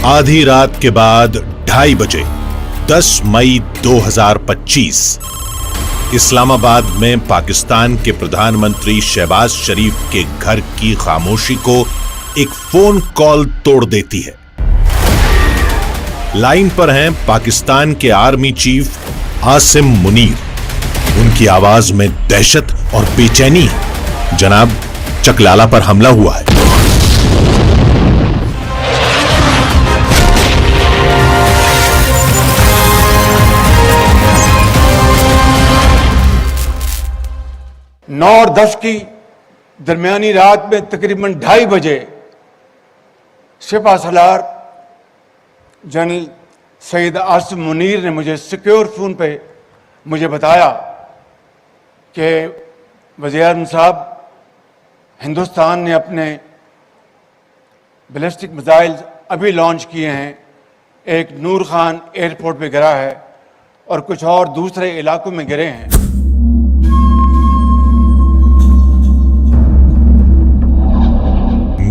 आधी रात के बाद 2:30 बजे 10 मई 2025 इस्लामाबाद में पाकिस्तान के प्रधानमंत्री शहबाज शरीफ के घर की खामोशी को एक फोन कॉल तोड़ देती है। लाइन पर हैं पाकिस्तान के आर्मी चीफ आसिम मुनीर। उनकी आवाज में दहशत और बेचैनी है। जनाब, चकलाला पर हमला हुआ है। नौ और 10 की दरमियानी रात में तकरीबन 2:30 बजे सिपा सलार जनरल सैयद आसिम मुनीर ने मुझे सिक्योर फोन पे मुझे बताया कि वज़ीर-ए-आज़म साहब, हिंदुस्तान ने अपने बैलिस्टिक मिसाइल अभी लॉन्च किए हैं। एक नूर खान एयरपोर्ट पे गिरा है और कुछ और दूसरे इलाकों में गिरे हैं।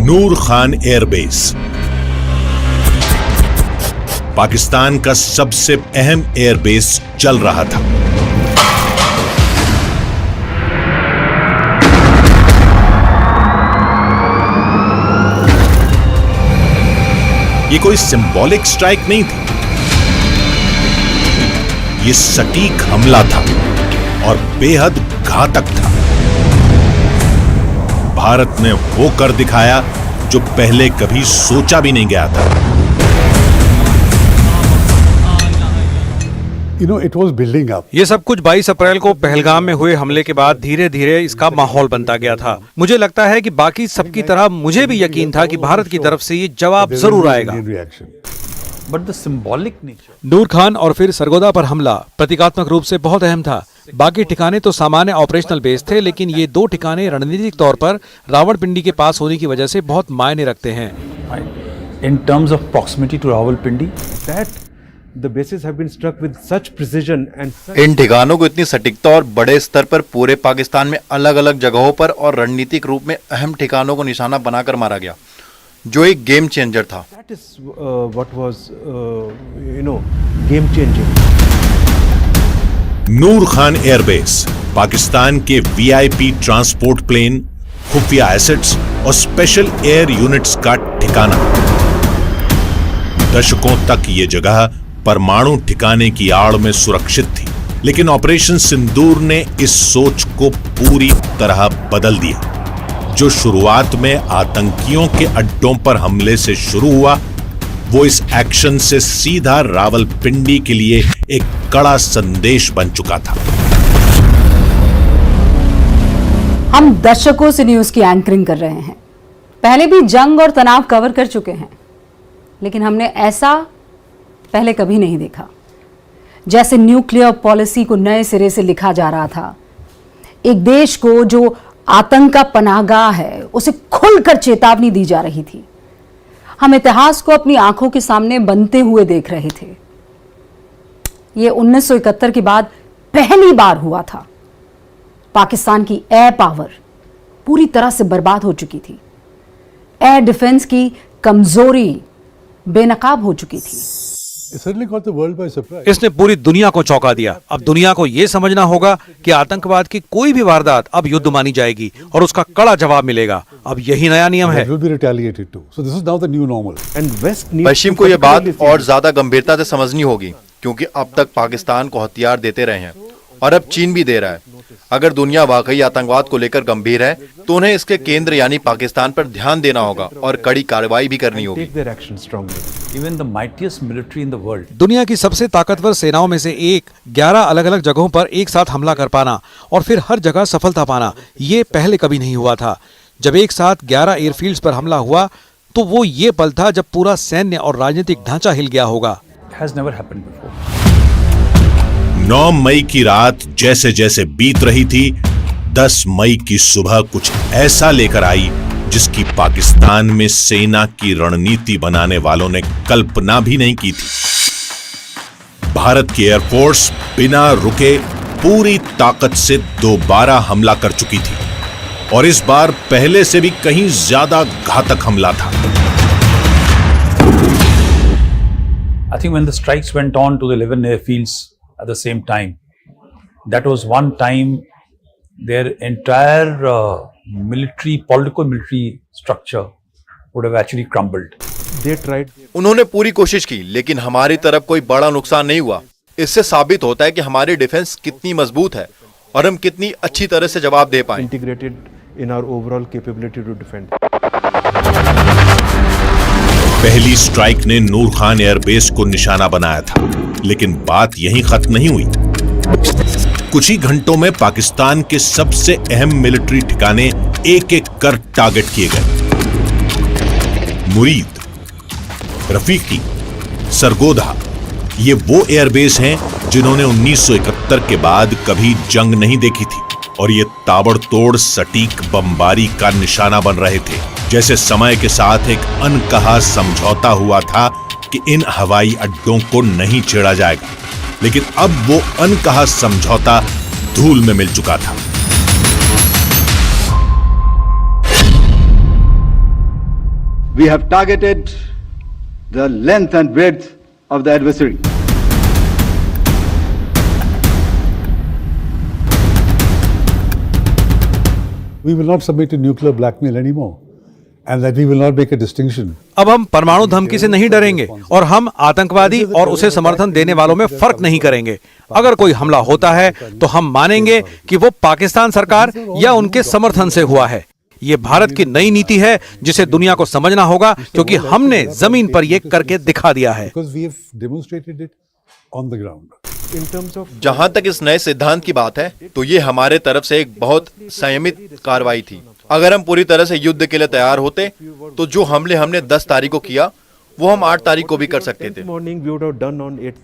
नूर खान एयरबेस पाकिस्तान का सबसे अहम एयरबेस चल रहा था। ये कोई सिंबॉलिक स्ट्राइक नहीं थी, ये सटीक हमला था और बेहद घातक था। भारत ने वो कर दिखाया जो पहले कभी सोचा भी नहीं गया था। It was building up. ये सब कुछ 22 अप्रैल को पहलगाम में हुए हमले के बाद धीरे धीरे इसका माहौल बनता गया था। मुझे लगता है कि बाकी सबकी तरह मुझे भी यकीन था कि भारत की तरफ से ये जवाब जरूर आएगा। But the symbolic nature. नूर खान और फिर सरगोदा पर हमला प्रतीकात्मक रूप से बहुत अहम था। बाकी ठिकाने तो सामान्य ऑपरेशनल बेस थे, लेकिन ये 2 ठिकाने रणनीतिक तौर पर रावलपिंडी के पास होने की वजह से बहुत मायने रखते हैं। In terms of proximity to Rawalpindi, That the bases have been struck with such precision and such... इन ठिकानों को इतनी सटीकता और बड़े स्तर पर पूरे पाकिस्तान में अलग अलग जगहों पर और रणनीतिक रूप में अहम ठिकानों को निशाना बनाकर मारा गया, जो एक गेम चेंजर था। That is what was, game changing. Noor Khan airbase Pakistan के वीआईपी ट्रांसपोर्ट प्लेन, खुफिया एसेट्स और स्पेशल एयर यूनिट्स का ठिकाना। दशकों तक ये जगह परमाणु ठिकाने की आड़ में सुरक्षित थी, लेकिन ऑपरेशन सिंदूर ने इस सोच को पूरी तरह बदल दिया। जो शुरुआत में आतंकियों के अड्डों पर हमले से शुरू हुआ, वो इस एक्शन से सीधा रावलपिंडी के लिए एक कड़ा संदेश बन चुका था। हम दशकों से न्यूज की एंकरिंग कर रहे हैं, पहले भी जंग और तनाव कवर कर चुके हैं, लेकिन हमने ऐसा पहले कभी नहीं देखा। जैसे न्यूक्लियर पॉलिसी को नए सिरे से लिखा जा रहा था। एक देश को जो आतंक का पनाहगाह है, उसे खुलकर चेतावनी दी जा रही थी। हम इतिहास को अपनी आंखों के सामने बनते हुए देख रहे थे। यह 1971 के बाद पहली बार हुआ था। पाकिस्तान की एयर पावर पूरी तरह से बर्बाद हो चुकी थी। एयर डिफेंस की कमजोरी बेनकाब हो चुकी थी। इसने पूरी दुनिया को चौंका दिया। अब दुनिया को यह समझना होगा कि आतंकवाद की कोई भी वारदात अब युद्ध मानी जाएगी और उसका कड़ा जवाब मिलेगा। अब यही नया नियम है। पश्चिम को यह बात और ज्यादा गंभीरता से समझनी होगी, क्योंकि अब तक पाकिस्तान को हथियार देते रहे हैं और अब चीन भी दे रहा है। अगर दुनिया वाकई आतंकवाद को लेकर गंभीर है, तो उन्हें इसके केंद्र यानी पाकिस्तान पर ध्यान देना होगा और कड़ी कार्रवाई भी करनी होगी। दुनिया की सबसे ताकतवर सेनाओं में से एक 11 अलग अलग जगहों पर एक साथ हमला कर पाना और फिर हर जगह सफलता पाना, ये पहले कभी नहीं हुआ था। जब एक साथ 11 एयरफील्ड्स पर हमला हुआ, तो वो ये पल था जब पूरा सैन्य और राजनीतिक ढांचा हिल गया होगा। 9 मई की रात जैसे जैसे बीत रही थी, 10 मई की सुबह कुछ ऐसा लेकर आई जिसकी पाकिस्तान में सेना की रणनीति बनाने वालों ने कल्पना भी नहीं की थी। भारत की एयरफोर्स बिना रुके पूरी ताकत से दोबारा हमला कर चुकी थी और इस बार पहले से भी कहीं ज्यादा घातक हमला था। I think when the strikes went on to the 11 airfields at the same time, that was one time their entire political military structure would have actually crumbled. They tried. उन्होंने पूरी कोशिश की, लेकिन हमारी तरफ कोई बड़ा नुकसान नहीं हुआ। इससे साबित होता है कि हमारी डिफेंस कितनी मजबूत है और हम कितनी अच्छी तरह से जवाब दे पाए। Integrated in our overall capability to defend. पहली स्ट्राइक ने नूर खान एयरबेस को निशाना बनाया था, लेकिन बात यहीं खत्म नहीं हुई। कुछ ही घंटों में पाकिस्तान के सबसे अहम मिलिट्री ठिकाने एक एक कर टारगेट किए गए। मुरीद, रफीकी, सरगोधा, ये वो एयरबेस हैं जिन्होंने 1971 के बाद कभी जंग नहीं देखी थी और ये ताबड़तोड़ सटीक बमबारी का निशाना बन रहे थे। जैसे समय के साथ एक अनकहा समझौता हुआ था कि इन हवाई अड्डों को नहीं छेड़ा जाएगा, लेकिन अब वो अनकहा समझौता धूल में मिल चुका था। We have targeted the length and breadth of the adversary. We will not submit to nuclear blackmail anymore, and that we will not make a distinction. अब हम परमाणु धमकी से नहीं डरेंगे और हम आतंकवादी और उसे समर्थन देने वालों में फर्क नहीं करेंगे। अगर कोई हमला होता है तो हम मानेंगे कि वो पाकिस्तान सरकार या उनके समर्थन से हुआ है। ये भारत की नई नीति है जिसे दुनिया को समझना होगा, क्योंकि हमने जमीन पर ये करके दिखा दिया है। Because we have demonstrated it on the ground. In terms of जहां तक इस नए सिद्धांत की बात है, तो ये हमारे तरफ से एक बहुत संयमित कार्रवाई थी। अगर हम पूरी तरह से युद्ध के लिए तैयार होते, तो जो हमले हमने 10 तारीख को किया, वो हम 8 तारीख को भी कर सकते थे। morning we would have done on 8th.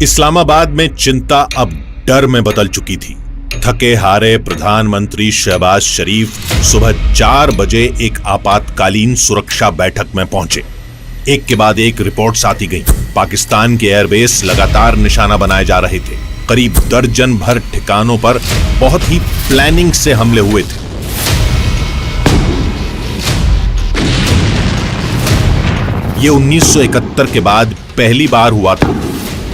Islamabad में चिंता अब डर में बदल चुकी थी। थके हारे प्रधानमंत्री शहबाज शरीफ सुबह 4 बजे एक आपातकालीन सुरक्षा बैठक में पहुंचे। एक के बाद एक रिपोर्ट्स आती गईं। पाकिस्तान के एयरबेस लगातार निशाना बनाए जा रहे थे। करीब दर्जन भर ठिकानों पर बहुत ही प्लानिंग से हमले हुए थे। ये 1971 के बाद पहली बार हुआ था।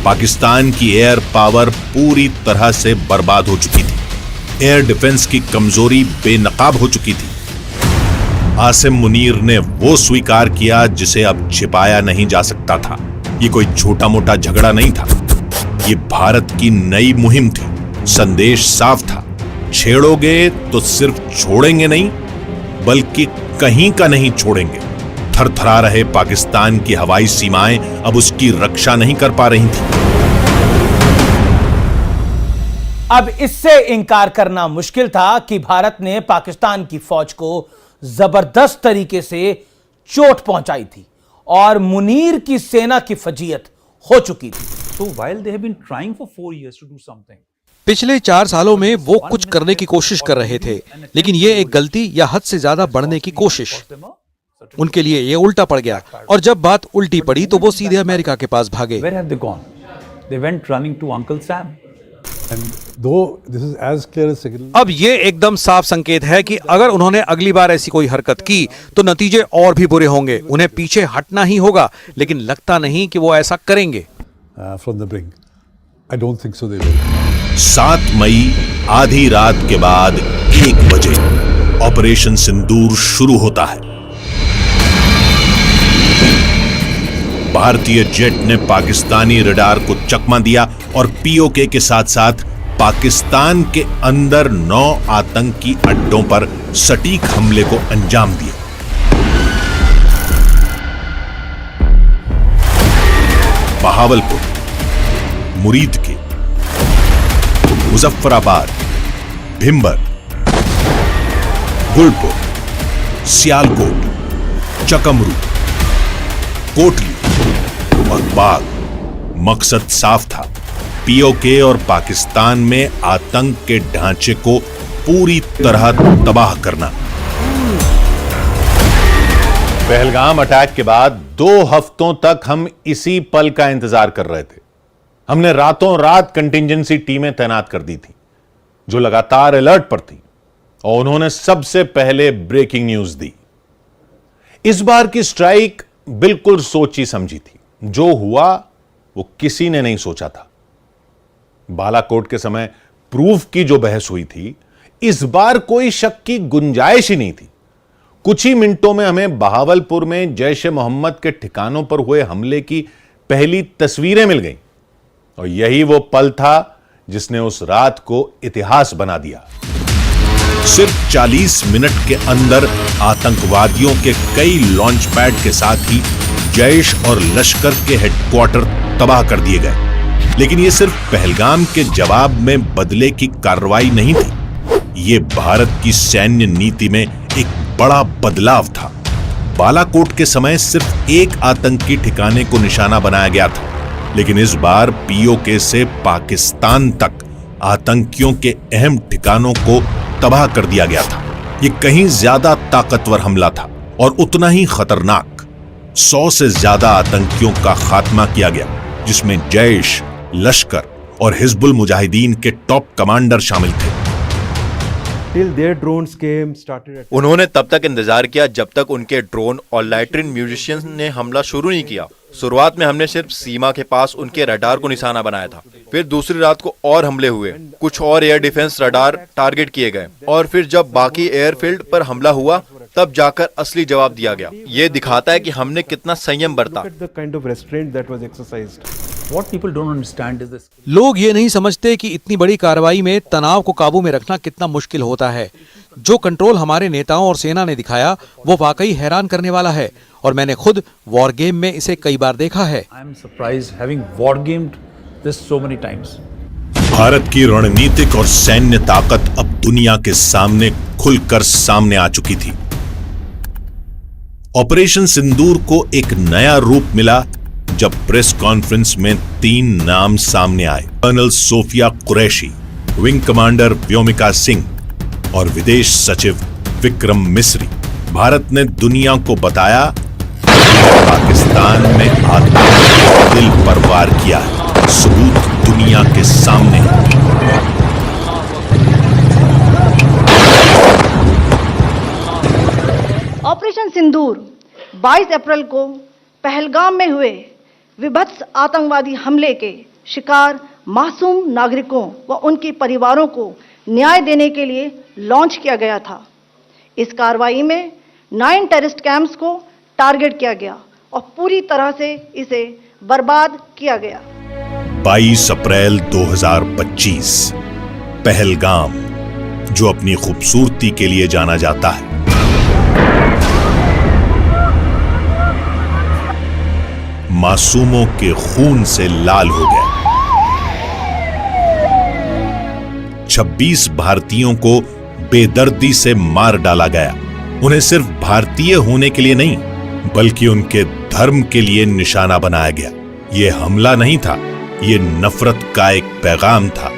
पाकिस्तान की एयर पावर पूरी तरह से बर्बाद हो चुकी थी। एयर डिफेंस की कमजोरी बेनकाब हो चुकी थी। आसिम मुनीर ने वो स्वीकार किया जिसे अब छिपाया नहीं जा सकता था। ये कोई छोटा मोटा झगड़ा नहीं था, ये भारत की नई मुहिम थी। संदेश साफ था, छेड़ोगे तो सिर्फ छोड़ेंगे नहीं, बल्कि कहीं का नहीं छोड़ेंगे। थरथरा रहे पाकिस्तान की हवाई सीमाएं अब उसकी रक्षा नहीं कर पा रही थी। अब इससे इनकार करना मुश्किल था कि भारत ने पाकिस्तान की फौज को जबरदस्त तरीके से चोट पहुंचाई थी और मुनीर की सेना की फजीयत हो चुकी थी। So while they have been trying for 4 years to do something, पिछले 4 सालों में वो कुछ करने की कोशिश कर रहे थे, लेकिन ये एक गलती या हद से ज्यादा बढ़ने की कोशिश। उनके लिए ये उल्टा पड़ गया और जब बात उल्टी पड़ी तो वो सीधे अमेरिका के पास भागे। where have they gone? They went running to Uncle Sam. And though this is as clear as signal, अब ये एकदम साफ संकेत है कि अगर उन्होंने अगली बार ऐसी कोई हरकत की तो नतीजे और भी बुरे होंगे। उन्हें पीछे हटना ही होगा, लेकिन लगता नहीं कि वो ऐसा करेंगे। from the brink, I don't think so they will. 7 मई आधी रात के बाद 1 बजे ऑपरेशन सिंदूर शुरू होता है। भारतीय जेट ने पाकिस्तानी रडार को चकमा दिया और पीओके के साथ साथ पाकिस्तान के अंदर 9 आतंकी अड्डों पर सटीक हमले को अंजाम दिया। बहावलपुर, मुरीद के, मुजफ्फराबाद, भिंबर, गुलपुर, सियालकोट, चकमरू, कोटली और बाग। मकसद साफ था, पीओके और पाकिस्तान में आतंक के ढांचे को पूरी तरह तबाह करना। पहलगाम अटैक के बाद 2 हफ्तों तक हम इसी पल का इंतजार कर रहे थे। हमने रातों रात कंटिंजेंसी टीमें तैनात कर दी थी जो लगातार अलर्ट पर थी, और उन्होंने सबसे पहले ब्रेकिंग न्यूज दी। इस बार की स्ट्राइक बिल्कुल सोची समझी थी। जो हुआ वो किसी ने नहीं सोचा था। बालाकोट के समय प्रूफ की जो बहस हुई थी, इस बार कोई शक की गुंजाइश ही नहीं थी। कुछ ही मिनटों में हमें बहावलपुर में जैश ए मोहम्मद के ठिकानों पर हुए हमले की पहली तस्वीरें मिल गईं, और यही वो पल था जिसने उस रात को इतिहास बना दिया। सिर्फ 40 मिनट के अंदर आतंकवादियों के कई लॉन्च पैड के साथ ही जैश और लश्कर के हेडक्वार्टर तबाह कर दिए गए। लेकिन यह सिर्फ पहलगाम के जवाब में बदले की कार्रवाई नहीं थी, यह भारत की सैन्य नीति में एक बड़ा बदलाव था। बालाकोट के समय सिर्फ एक आतंकी ठिकाने को निशाना बनाया गया था, लेकिन इस बार पीओके से पाकिस्तान तक आतंकियों के अहम ठिकानों को तबाह कर दिया गया था। यह कहीं ज्यादा ताकतवर हमला था और उतना ही खतरनाक। 100 से ज्यादा आतंकियों का खात्मा किया गया, जिसमें जैश, लश्कर और हिजबुल मुजाहिदीन के टॉप कमांडर शामिल थे। Till their drones came, started उन्होंने तब तक इंतजार किया जब तक उनके ड्रोन और लैट्रिन म्यूजिशियंस ने हमला शुरू नहीं किया। शुरुआत में हमने सिर्फ सीमा के पास उनके रडार को निशाना बनाया था। फिर दूसरी रात को और हमले हुए, कुछ और एयर डिफेंस रडार टारगेट किए गए, और फिर जब बाकी एयरफील्ड पर हमला हुआ तब जाकर असली जवाब दिया गया। ये दिखाता है कि हमने कितना संयम बरता। the kind of restraint that was exercised. What people don't understand is this. लोग ये नहीं समझते कि इतनी बड़ी कार्रवाई में तनाव को काबू में रखना कितना मुश्किल होता है। जो कंट्रोल हमारे नेताओं और सेना ने दिखाया वो वाकई हैरान करने वाला है, और मैंने खुद वॉर गेम में इसे कई बार देखा है। I am surprised having war gamed this so many times. Bharat की रणनीतिक और सैन्य ताकत अब दुनिया के सामने खुलकर सामने आ चुकी थी। ऑपरेशन सिंदूर को एक नया रूप मिला जब प्रेस कॉन्फ्रेंस में 3 नाम सामने आए। Colonel Sofia Qureshi, wing commander Vyomika Singh और विदेश सचिव विक्रम मिस्री। भारत ने दुनिया को बताया कि पाकिस्तान में आतंक दिल पर वार किया है। सबूत दुनिया के सामने है। ऑपरेशन सिंदूर 22 अप्रैल को पहलगाम में हुए विभत्स आतंकवादी हमले के शिकार मासूम नागरिकों व उनके परिवारों को न्याय देने के लिए लॉन्च किया गया था। इस कार्रवाई में 9 टेररिस्ट कैंप्स को टारगेट किया गया और पूरी तरह से इसे बर्बाद किया गया। 22 अप्रैल 2025, पहलगाम, जो अपनी खूबसूरती के लिए जाना जाता है, मासूमों के खून से लाल हो गया। 26 भारतीयों को बेदर्दी से मार डाला गया। उन्हें सिर्फ भारतीय होने के लिए नहीं, बल्कि उनके धर्म के लिए निशाना बनाया गया। यह हमला नहीं था, यह नफरत का एक पैगाम था,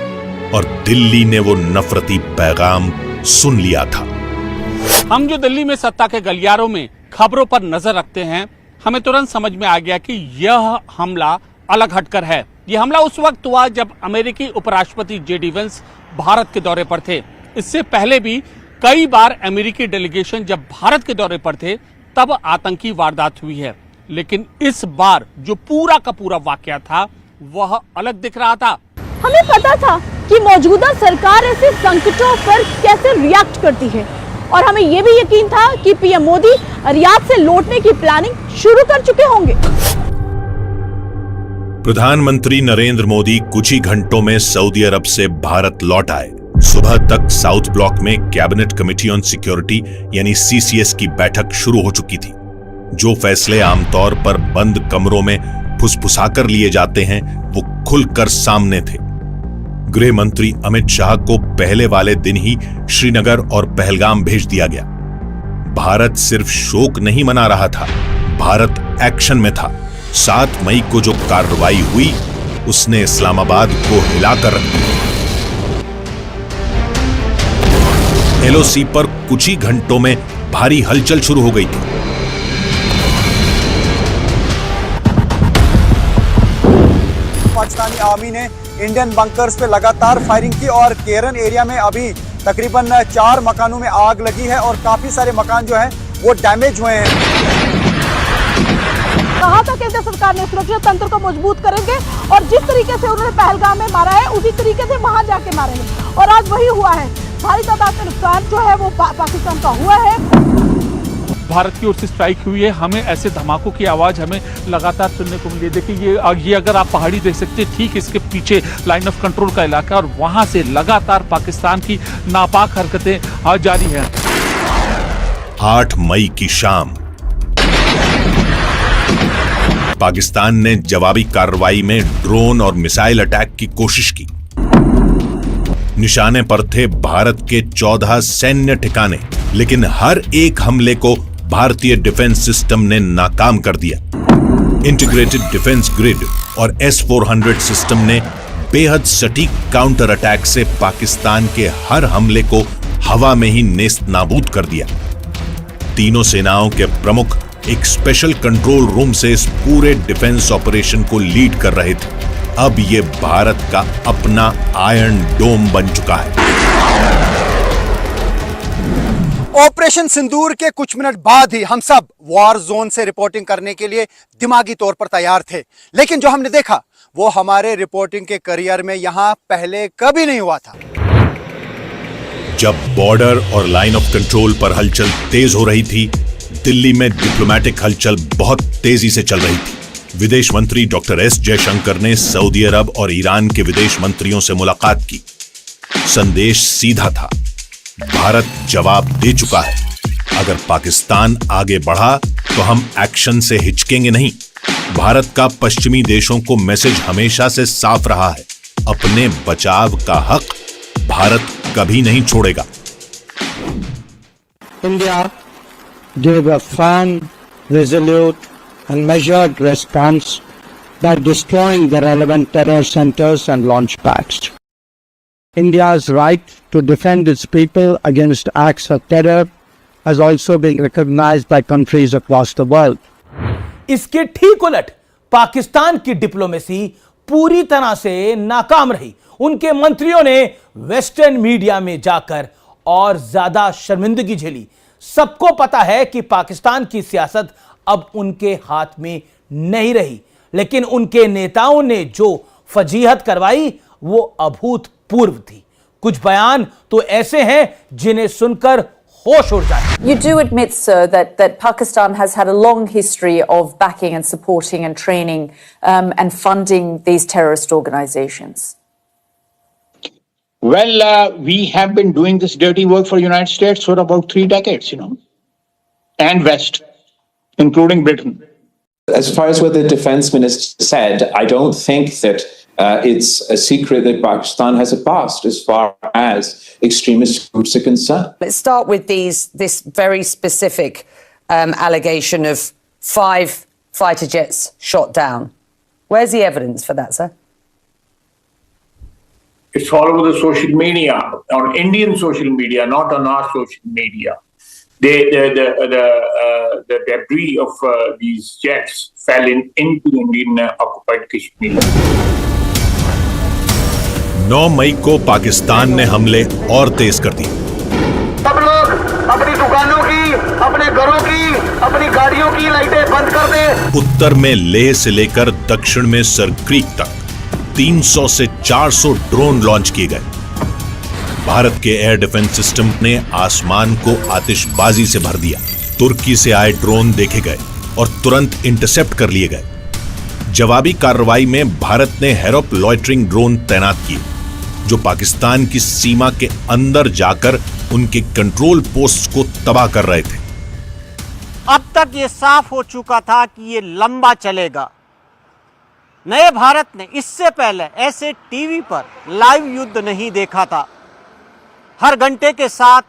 और दिल्ली ने वो नफरती पैगाम सुन लिया था। हम जो दिल्ली में सत्ता के गलियारों में खबरों पर नजर रखते हैं, हमें तुरंत समझ में आ गया कि यह हमला अलग हटकर है। यह हमला उस वक्त हुआ जब अमेरिकी उपराष्ट्रपति जेडी वेंस भारत के दौरे पर थे। इससे पहले भी कई बार अमेरिकी डेलीगेशन जब भारत के दौरे पर थे तब आतंकी वारदात हुई है, लेकिन इस बार जो पूरा का पूरा वाकया था वह अलग दिख रहा था। हमें पता था कि मौजूदा सरकार ऐसे संकटों पर कैसे रिएक्ट करती है, और हमें यह भी यकीन था कि पीएम मोदी रियाद से लौटने की प्लानिंग शुरू कर चुके होंगे। प्रधानमंत्री नरेंद्र मोदी कुछ ही घंटों में सऊदी अरब से भारत लौट आए। सुबह तक साउथ ब्लॉक में कैबिनेट कमेटी ऑन सिक्योरिटी यानी सीसीएस की बैठक शुरू हो चुकी थी। जो फैसले आमतौर पर बंद कमरों में फुसफुसाकर लिए जाते हैं वो खुलकर सामने थे। गृह मंत्री अमित शाह को पहले वाले दिन ही श्रीनगर और पहलगाम भेज दिया गया। भारत सिर्फ शोक नहीं मना रहा था, भारत एक्शन में था। 7 मई को जो कार्रवाई हुई उसने इस्लामाबाद को हिलाकर रख दिया। एलओसी पर कुछ ही घंटों में भारी हलचल शुरू हो गई थी। पाकिस्तानी आर्मी ने इंडियन बंकर्स पे लगातार फायरिंग की और केरन एरिया में अभी तकरीबन 4 मकानों में आग लगी है और काफी सारे मकान जो हैं वो डैमेज हुए हैं। कहा था केंद्र सरकार ने सुरक्षा तंत्र को मजबूत करेंगे और जिस तरीके से उन्होंने पहलगाम में मारा है उसी तरीके से वहां जाके मारेंगे और आज वही हुआ है। भारी तादाद में नुकसान जो है वो पाकिस्तान का हुआ है। भारत की ओर से स्ट्राइक हुई है, हमें ऐसे धमाकों की आवाज हमें लगातार सुनने को मिली है। देखिए ये अगर आप पहाड़ी देख सकते हैं, ठीक इसके पीछे लाइन ऑफ कंट्रोल का इलाका और वहां से लगातार पाकिस्तान की नापाक हरकतें जारी हैं। 8 मई की शाम पाकिस्तान ने जवाबी कार्रवाई में ड्रोन और मिसाइल अटैक की कोशिश की। निशाने पर थे भारत के 14 सैन्य ठिकाने, लेकिन हर एक हमले को भारतीय डिफेंस सिस्टम ने नाकाम कर दिया। इंटीग्रेटेड डिफेंस ग्रिड और S-400 सिस्टम ने बेहद सटीक काउंटर अटैक से पाकिस्तान के हर हमले को हवा में ही नेस्त नाबूद कर दिया। तीनों सेनाओं के प्रमुख एक स्पेशल कंट्रोल रूम से इस पूरे डिफेंस ऑपरेशन को लीड कर रहे थे। अब ये भारत का अपना आयरन डोम बन चुका है। ऑपरेशन सिंदूर के कुछ मिनट बाद ही हम सब वॉर जोन से रिपोर्टिंग करने के लिए दिमागी तौर पर तैयार थे, लेकिन जो हमने देखा वो हमारे रिपोर्टिंग के करियर में यहां पहले कभी नहीं हुआ था। जब बॉर्डर और लाइन ऑफ कंट्रोल पर हलचल तेज हो रही थी, दिल्ली में डिप्लोमैटिक हलचल बहुत तेजी से चल रही थी। विदेश मंत्री डॉक्टर एस जयशंकर ने सऊदी अरब और ईरान के विदेश मंत्रियों से मुलाकात की। संदेश सीधा था, भारत जवाब दे चुका है। अगर पाकिस्तान आगे बढ़ा तो हम एक्शन से हिचकेंगे नहीं। भारत का पश्चिमी देशों को मैसेज हमेशा से साफ रहा है, अपने बचाव का हक भारत कभी नहीं छोड़ेगा। India gave a firm, resolute and measured response by destroying the relevant terror centers and launch pads. India's right to defend its people against acts of terror has also been recognized by countries across the world. इसके ठीक उलट पाकिस्तान की diplomacy पूरी तरह से नाकाम रही। उनके मंत्रियों ने वेस्टर्न मीडिया में जाकर और ज्यादा शर्मिंदगी झेली। सबको पता है कि पाकिस्तान की सियासत अब उनके हाथ में नहीं रही, लेकिन उनके नेताओं ने जो फजीहत करवाई वो अभूतपूर्व थी। कुछ बयान तो ऐसे हैं जिन्हें सुनकर होश उड़ जाए। You do admit, sir, that Pakistan has had a long history of backing and supporting and training and funding these terrorist organizations. Well, we have been doing this dirty work for the United States for about 3 decades, and West, including Britain. As far as what the defense minister said, I don't think that it's a secret that Pakistan has a past as far as extremist groups are concerned. Let's start with this very specific allegation of 5 fighter jets shot down. Where's the evidence for that, sir? It's all over the social media, on Indian social media, not on our social media. The debris of these jets fell into Indian occupied Kashmir. 9 मई को पाकिस्तान ने हमले और तेज कर दिए। सब लोग अपनी दुकानों की, अपने घरों की, अपनी गाड़ियों की लाइटें बंद कर दें। उत्तर में लेह से लेकर दक्षिण में सरक्रीक तक 300 से 400 ड्रोन लॉन्च किए गए। भारत के एयर डिफेंस सिस्टम ने आसमान को आतिशबाजी से भर दिया। तुर्की से आए ड्रोन देखे गए और तुरंत इंटरसेप्ट कर लिए गए। जवाबी कार्रवाई में भारत ने हेरोप लॉइटरिंग ड्रोन तैनात किए, जो पाकिस्तान की सीमा के अंदर जाकर उनके कंट्रोल पोस्ट को तबाह कर रहे थे। अब तक ये साफ हो चुका था कि ये लंबा चलेगा। नए भारत ने इससे पहले ऐसे टीवी पर लाइव युद्ध नहीं देखा था। हर घंटे के साथ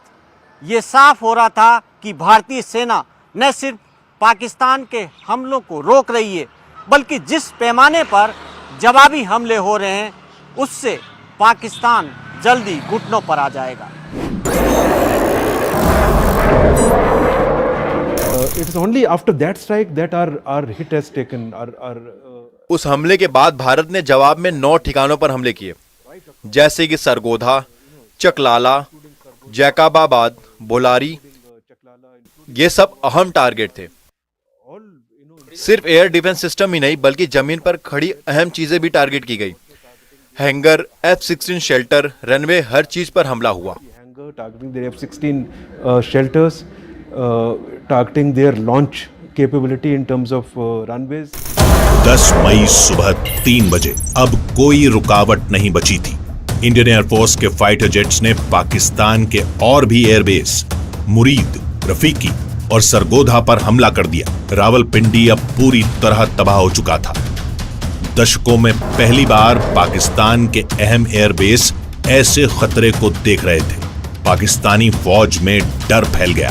ये साफ हो रहा था कि भारतीय सेना न सिर्फ पाकिस्तान के हमलों को रोक रही है, बल्कि जिस पैमाने पर जवाबी हमले हो रहे हैं उससे पाकिस्तान जल्दी घुटनों पर आ जाएगा। It is only after that strike that our hit has taken, our उस हमले के बाद भारत ने जवाब में 9 ठिकानों पर हमले किए, जैसे कि सरगोधा, चकलाला, जैकबाबाद, बोलारी। ये सब अहम टारगेट थे। सिर्फ एयर डिफेंस सिस्टम ही नहीं बल्कि जमीन पर खड़ी अहम चीजें भी टारगेट की गई। हैंगर, F-16 शेल्टर, रनवे, हर चीज पर हमला हुआ। Targeting their F-16 shelters, targeting their launch capability in terms of runways. 10 मई सुबह 3 बजे अब कोई रुकावट नहीं बची थी। इंडियन एयरफोर्स के फाइटर जेट्स ने पाकिस्तान के और भी एयरबेस मुरीद, रफीकी और सरगोधा पर हमला कर दिया। रावलपिंडी अब पूरी तरह तबाह हो चुका था। दशकों में पहली बार पाकिस्तान के अहम एयरबेस ऐसे खतरे को देख रहे थे। पाकिस्तानी फौज में डर फैल गया।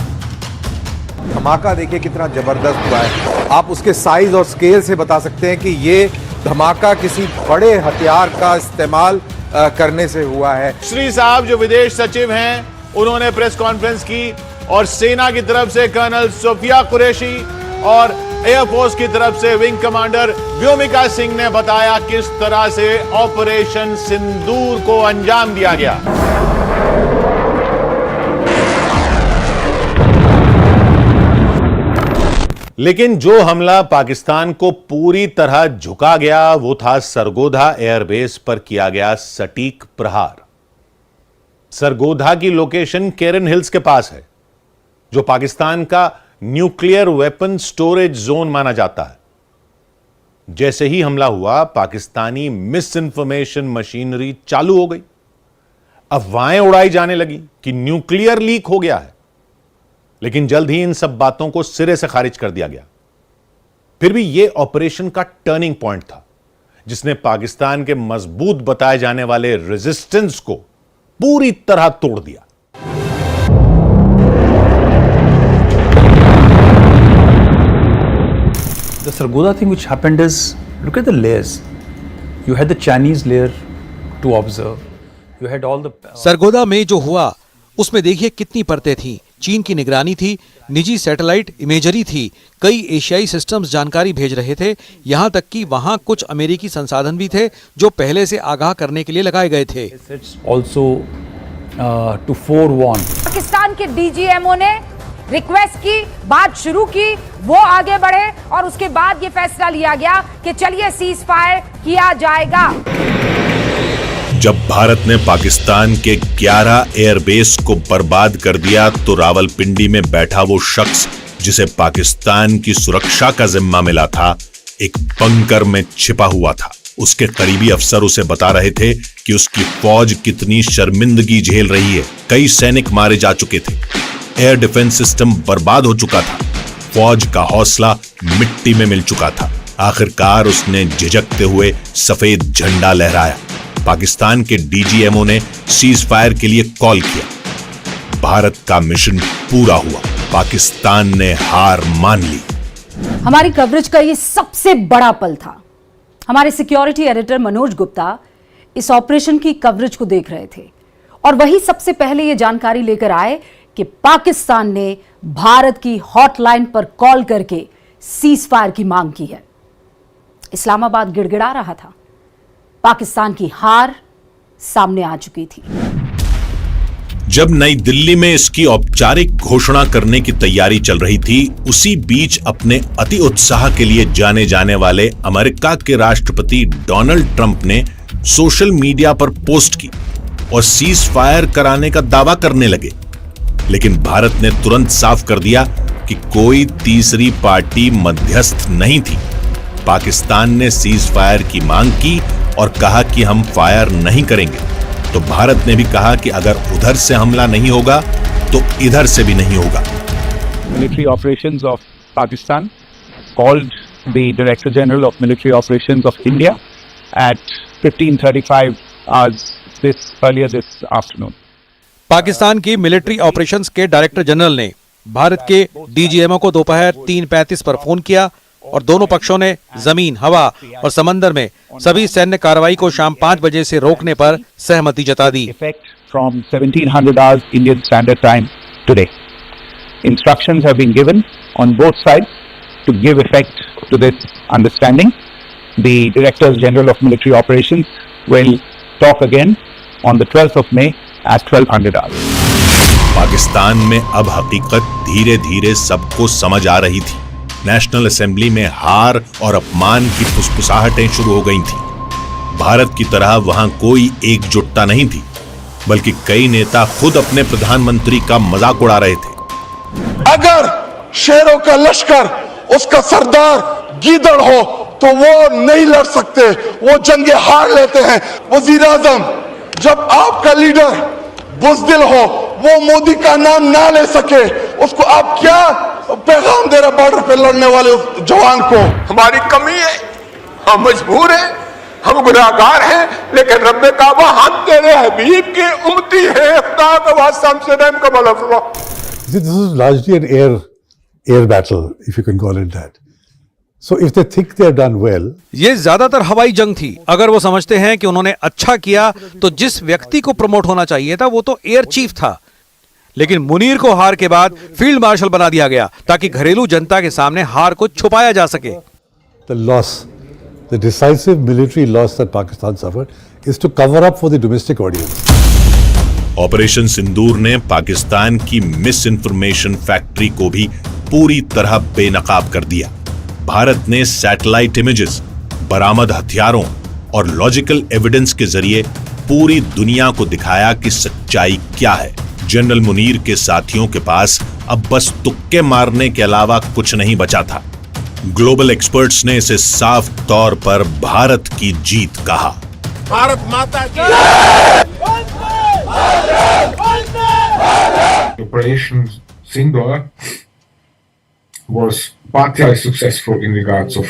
धमाका देखिए कितना जबरदस्त हुआ है। आप उसके साइज और स्केल से बता सकते हैं कि ये धमाका किसी बड़े हथियार का इस्तेमाल करने से हुआ है। श्री साहब जो विदेश सचिव हैं, उन्होंने प्रेस कॉन्फ्रेंस की और सेना की तरफ से कर्नल सोफिया कुरैशी और एयरफोर्स की तरफ से विंग कमांडर व्योमिका सिंह ने बताया किस तरह से ऑपरेशन सिंदूर को अंजाम दिया गया। लेकिन जो हमला पाकिस्तान को पूरी तरह झुका गया वो था सरगोधा एयरबेस पर किया गया सटीक प्रहार। सरगोधा की लोकेशन केरन हिल्स के पास है, जो पाकिस्तान का न्यूक्लियर वेपन स्टोरेज जोन माना जाता है। जैसे ही हमला हुआ, पाकिस्तानी मिस इंफॉर्मेशन मशीनरी चालू हो गई। अफवाहें उड़ाई जाने लगी कि न्यूक्लियर लीक हो गया है, लेकिन जल्द ही इन सब बातों को सिरे से खारिज कर दिया गया। फिर भी यह ऑपरेशन का टर्निंग पॉइंट था, जिसने पाकिस्तान के मजबूत बताए जाने वाले रेजिस्टेंस को पूरी तरह तोड़ दिया। The Sargodha thing which happened is, look at the layers. You had the Chinese layer to observe. You had all the Sargodha में जो हुआ उसमें देखिए कितनी परतें थीं। चीन की निगरानी थी, निजी सैटेलाइट इमेजरी थी, कई एशियाई सिस्टम्स जानकारी भेज रहे थे, यहां तक कि वहां कुछ अमेरिकी संसाधन भी थे जो पहले से आगाह करने के लिए लगाए गए थे। also to forewarn. पाकिस्तान के डीजीएमओ ने रिक्वेस्ट की, बात शुरू की, वो आगे बढ़े और उसके बाद ये फैसला लिया गया कि चलिए सीज फायर किया जाएगा। जब भारत ने पाकिस्तान के 11 एयरबेस को बर्बाद कर दिया तो रावलपिंडी में बैठा वो शख्स जिसे पाकिस्तान की सुरक्षा का जिम्मा मिला था, एक बंकर में छिपा हुआ था। उसके करीबी अफसर उसे बता रहे थे कि उसकी फौज कितनी शर्मिंदगी झेल रही है। कई सैनिक मारे जा चुके थे, एयर डिफेंस सिस्टम बर्बाद हो चुका था, फौज का हौसला मिट्टी में मिल चुका था। आखिरकार उसने झिझकते हुए सफेद झंडा लहराया। पाकिस्तान के डीजीएमओ ने सीज फायर के लिए कॉल किया। भारत का मिशन पूरा हुआ, पाकिस्तान ने हार मान ली। हमारी कवरेज का ये सबसे बड़ा पल था। हमारे सिक्योरिटी एडिटर मनोज गुप्ता इस ऑपरेशन की कवरेज को देख रहे थे और वही सबसे पहले ये जानकारी लेकर आए कि पाकिस्तान ने भारत की हॉटलाइन पर कॉल करके सीज फायर की मांग की है। इस्लामाबाद गिड़गिड़ा रहा था, पाकिस्तान की हार सामने आ चुकी थी। जब नई दिल्ली में इसकी औपचारिक घोषणा करने की तैयारी चल रही थी, उसी बीच अपने अति उत्साह के लिए जाने जाने वाले अमेरिका के राष्ट्रपति डोनाल्ड ट्रंप ने सोशल मीडिया पर पोस्ट की और सीज फायर कराने का दावा करने लगे। लेकिन भारत ने तुरंत साफ कर दिया कि कोई तीसरी पार्टी मध्यस्थ नहीं थी। पाकिस्तान ने सीज फायर की मांग की और कहा कि हम फायर नहीं करेंगे, तो भारत ने भी कहा कि अगर उधर से हमला नहीं होगा तो इधर से भी नहीं होगा। Military operations of Pakistan called the Director General of Military Operations of India at 15:35 hours earlier this afternoon. Pakistan की मिलिट्री ऑपरेशंस के डायरेक्टर जनरल ने भारत के डीजीएमओ को दोपहर 3:35 पर फोन किया और दोनों पक्षों ने जमीन, हवा और समंदर में सभी सैन्य कार्रवाई को शाम 5 बजे से रोकने पर सहमति जता दी। From 1700 hours Indian Standard Time today, instructions have been given on both sides to give effect to this understanding the Directors General of Military Operations, will talk again on the 12th of May at 1200 hours. Pakistan में अब हकीकत धीरे धीरे सबको समझ आ रही थी। National assembly में हार और अपमान की फुसफुसाहटें शुरू हो गई थी। भारत की तरह वहां कोई एकजुटता नहीं थी, बल्कि कई नेता खुद अपने प्रधानमंत्री का मजाक उड़ा रहे थे। अगर शेरों का लश्कर उसका सरदार गीदड़ हो तो वो नहीं लड़ सकते, वो जंगे हार लेते हैं। वजीर आजम, जब आपका लीडर बुज़दिल हो, वो मोदी का नाम ना ले सके, उसको आप क्या पैगाम दे रहे बॉर्डर पे लड़ने वाले उस जवान को? हमारी कमी है, हम मजबूर हैं, हम गुनाहगार हैं, लेकिन रब्बे काबा हम तेरे हबीब की उम्मती है। खुदा का वास्ता हमसे रहम का भला फरमा। This is largely an air battle, if you can call it that. So if they think they have done well, ये ज्यादातर हवाई जंग थी। अगर वो समझते हैं कि उन्होंने अच्छा किया तो जिस व्यक्ति को प्रमोट होना चाहिए था वो तो एयर चीफ था, लेकिन मुनीर को हार के बाद फील्ड मार्शल बना दिया गया ताकि घरेलू जनता के सामने हार को छुपाया जा सके। the loss, the decisive military loss that Pakistan suffered is to cover up for the domestic audience. Operation Sindoor ने पाकिस्तान की मिस इन्फॉर्मेशन फैक्ट्री को भी पूरी तरह बेनकाब कर दिया। भारत ने सैटेलाइट इमेजेस, बरामद हथियारों और लॉजिकल एविडेंस के जरिए पूरी दुनिया को दिखाया कि सच्चाई क्या है। जनरल मुनीर के साथियों के पास अब बस तुक्के मारने के अलावा कुछ नहीं बचा था। ग्लोबल एक्सपर्ट्स ने इसे साफ तौर पर भारत की जीत कहा। भारत माता की। Operation Sindoor was partly successful in regards of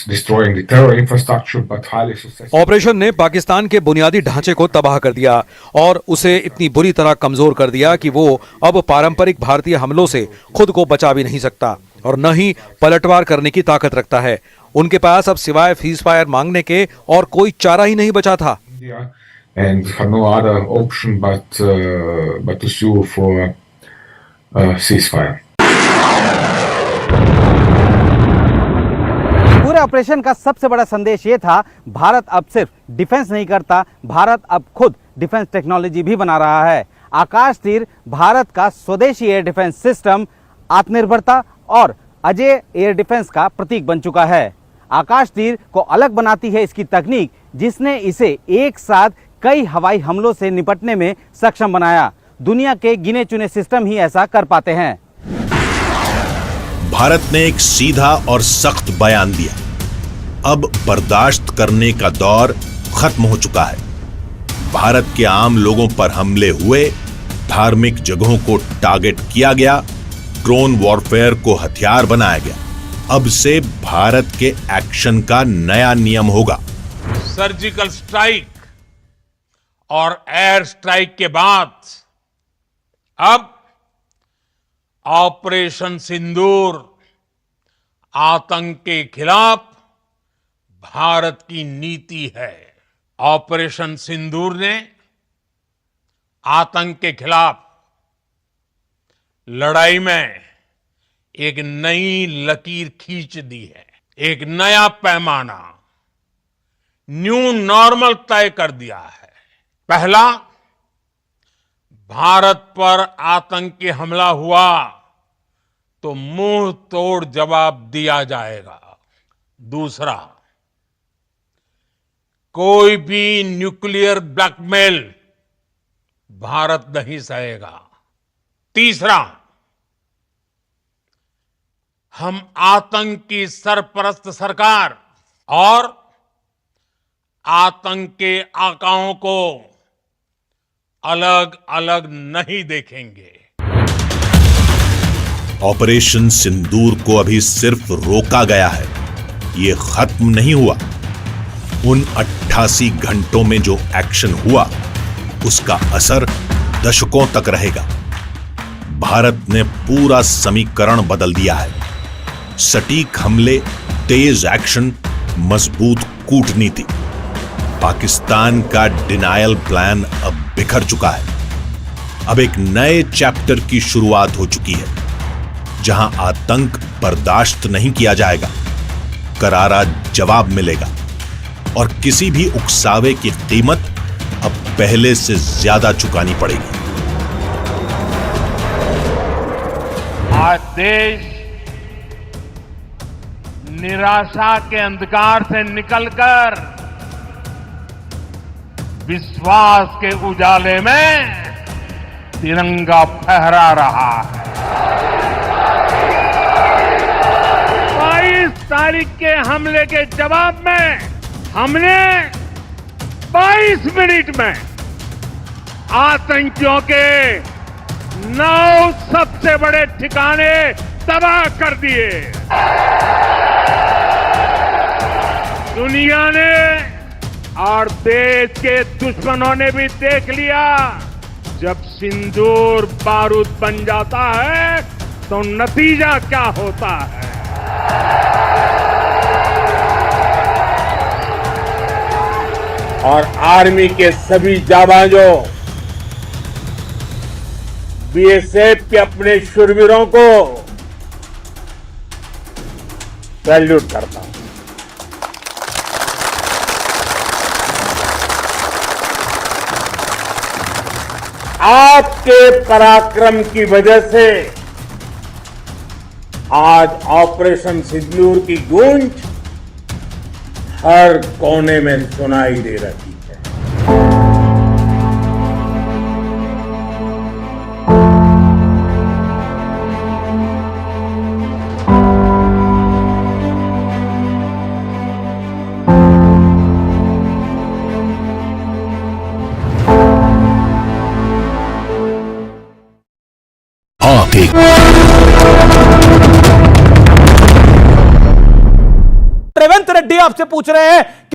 destroying the terror infrastructure, but highly successful. Operation ने पाकिस्तान के बुनियादी ढांचे को तबाह कर दिया और उसे इतनी बुरी तरह कमजोर कर दिया कि वो अब पारंपरिक भारतीय हमलों से खुद को बचा भी नहीं सकता और न ही पलटवार करने की ताकत रखता है। उनके पास अब सिवाय सीज़फायर मांगने के और कोई चारा ही नहीं बचा था। And had no other option but to sue for ceasefire. पूरे ऑपरेशन का सबसे बड़ा संदेश ये था, भारत अब सिर्फ डिफेंस नहीं करता, भारत अब खुद डिफेंस टेक्नोलॉजी भी बना रहा है। आकाश तीर भारत का स्वदेशी एयर डिफेंस सिस्टम आत्मनिर्भरता और अजय एयर डिफेंस का प्रतीक बन चुका है। आकाश तीर को अलग बनाती है इसकी तकनीक, जिसने इसे एक साथ कई हवाई हमलों से निपटने में सक्षम बनाया। दुनिया के गिने चुने सिस्टम ही ऐसा कर पाते हैं। भारत ने एक सीधा और सख्त बयान दिया, अब बर्दाश्त करने का दौर खत्म हो चुका है। भारत के आम लोगों पर हमले हुए, धार्मिक जगहों को टारगेट किया गया, ड्रोन वॉरफेयर को हथियार बनाया गया। अब से भारत के एक्शन का नया नियम होगा। सर्जिकल स्ट्राइक और एयर स्ट्राइक के बाद अब ऑपरेशन सिंदूर आतंक के खिलाफ भारत की नीति है। ऑपरेशन सिंदूर ने आतंक के खिलाफ लड़ाई में एक नई लकीर खींच दी है, एक नया पैमाना, न्यू नॉर्मल तय कर दिया है। पहला, भारत पर आतंकी हमला हुआ तो मुंह तोड़ जवाब दिया जाएगा। दूसरा, कोई भी न्यूक्लियर ब्लैकमेल भारत नहीं सहेगा। तीसरा, हम आतंक की सरपरस्त सरकार और आतंक के आकाओं को अलग अलग नहीं देखेंगे। ऑपरेशन सिंदूर को अभी सिर्फ रोका गया है, ये खत्म नहीं हुआ। उन 88 घंटों में जो एक्शन हुआ उसका असर दशकों तक रहेगा। भारत ने पूरा समीकरण बदल दिया है। सटीक हमले, तेज एक्शन, मजबूत कूटनीति। पाकिस्तान का डिनायल प्लान अब बिखर चुका है। अब एक नए चैप्टर की शुरुआत हो चुकी है, जहां आतंक बर्दाश्त नहीं किया जाएगा। करारा जवाब मिलेगा और किसी भी उकसावे की कीमत अब पहले से ज्यादा चुकानी पड़ेगी। आज देश निराशा के अंधकार से निकलकर विश्वास के उजाले में तिरंगा फहरा रहा है। 22 तारीख के हमले के जवाब में हमने 22 मिनट में आतंकियों के 9 सबसे बड़े ठिकाने तबाह कर दिए। दुनिया ने और देश के दुश्मनों ने भी देख लिया, जब सिंदूर बारूद बन जाता है तो नतीजा क्या होता है। और आर्मी के सभी जाबाजों, बीएसएफ के अपने शूरवीरों को सैल्यूट करता हूं। आपके पराक्रम की वजह से आज ऑपरेशन सिंदूर की गूंज हर कोने में सुनाई दे रही है। रेवंत रेड्डी आपसे पूछ रहे हैं